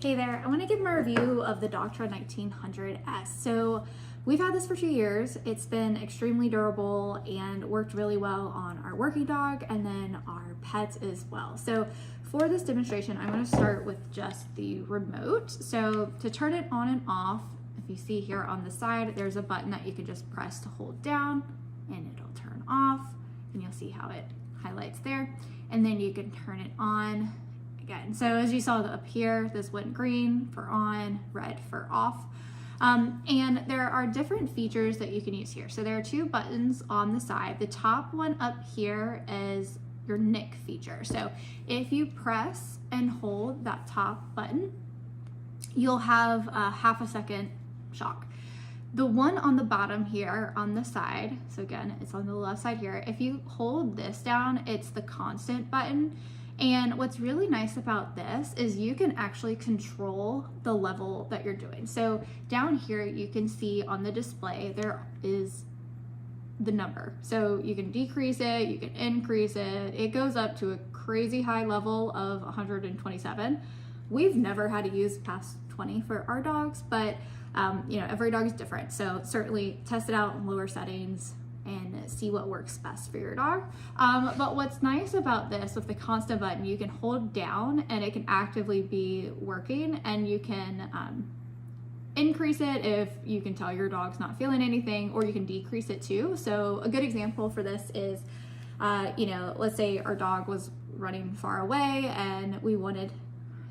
Hey there, I want to give my review of the Dogtra 1900S. So we've had this for 2 years. It's been extremely durable and worked really well on our working dog and then our pets as well. So for this demonstration, I'm going to start with just the remote. So to turn it on and off, if you see here on the side, there's a button that you can just press to hold down and it'll turn off, and you'll see how it highlights there. And then you can turn it on again. So as you saw up here, this went green for on, red for off. And there are different features that you can use here. So there are 2 buttons on the side. The top one up here is your nick feature. So if you press and hold that top button, you'll have a half a second shock. The one on the bottom here on the side, so again, it's on the left side here. If you hold this down, it's the constant button. And what's really nice about this is you can actually control the level that you're doing. So down here, you can see on the display, there is the number. So you can decrease it, you can increase it. It goes up to a crazy high level of 127. We've never had to use past 20 for our dogs, but you know, every dog is different. So certainly test it out in lower settings and see what works best for your dog. But what's nice about this, with the constant button, you can hold down and it can actively be working, and you can increase it if you can tell your dog's not feeling anything, or you can decrease it too. So a good example for this is, you know, let's say our dog was running far away and we wanted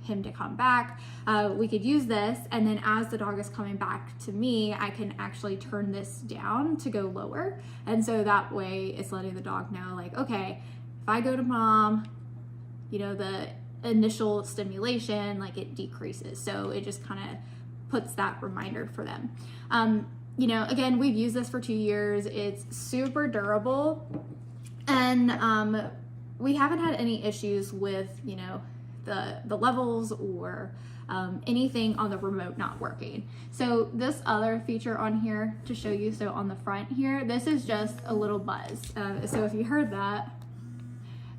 him to come back. We could use this, and then as the dog is coming back to me, I can actually turn this down to go lower. And so that way it's letting the dog know, like, okay, if I go to mom, you know, the initial stimulation, like, it decreases. So it just kind of puts that reminder for them. You know, again, we've used this for 2 years. It's super durable, and we haven't had any issues with, you know, the levels or anything on the remote not working. So this other feature on here to show you, so on the front here, this is just a little buzz. So if you heard that,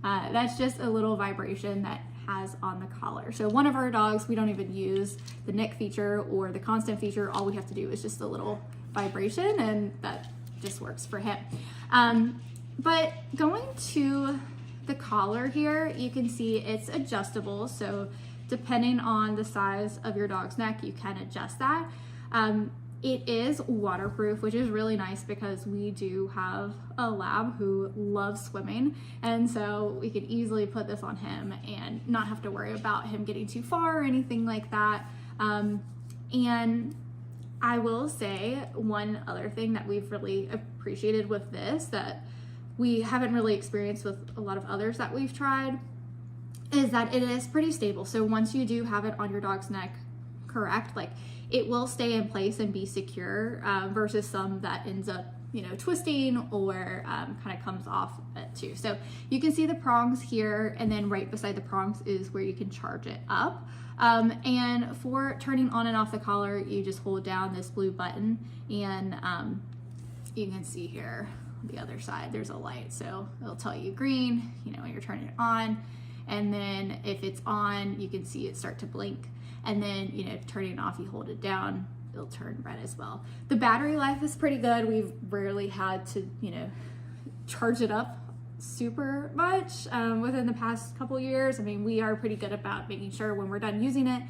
that's just a little vibration that has on the collar. So one of our dogs, we don't even use the nick feature or the constant feature. All we have to do is just a little vibration, and that just works for him. But going to the collar here, you can see it's adjustable. So depending on the size of your dog's neck, you can adjust that. It is waterproof, which is really nice because we do have a lab who loves swimming. And so we could easily put this on him and not have to worry about him getting too far or anything like that. And I will say one other thing that we've really appreciated with this that we haven't really experienced with a lot of others that we've tried is that it is pretty stable. So once you do have it on your dog's neck correct, like, it will stay in place and be secure, versus some that ends up, you know, twisting or kind of comes off it too. So you can see the prongs here, and then right beside the prongs is where you can charge it up. And for turning on and off the collar, you just hold down this blue button, and you can see here the other side, there's a light, so it'll tell you green, you know, when you're turning it on. And then if it's on, you can see it start to blink. And then, you know, turning it off, you hold it down, it'll turn red as well. The battery life is pretty good. We've rarely had to, you know, charge it up super much within the past couple years. I mean, we are pretty good about making sure when we're done using it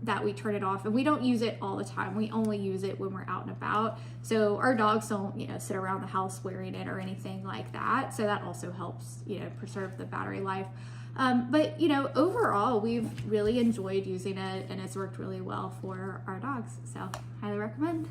that we turn it off, and we don't use it all the time. We only use it when we're out and about. So our dogs don't, you know, sit around the house wearing it or anything like that. So that also helps, you know, preserve the battery life. But, you know, overall, we've really enjoyed using it, and it's worked really well for our dogs. So highly recommend.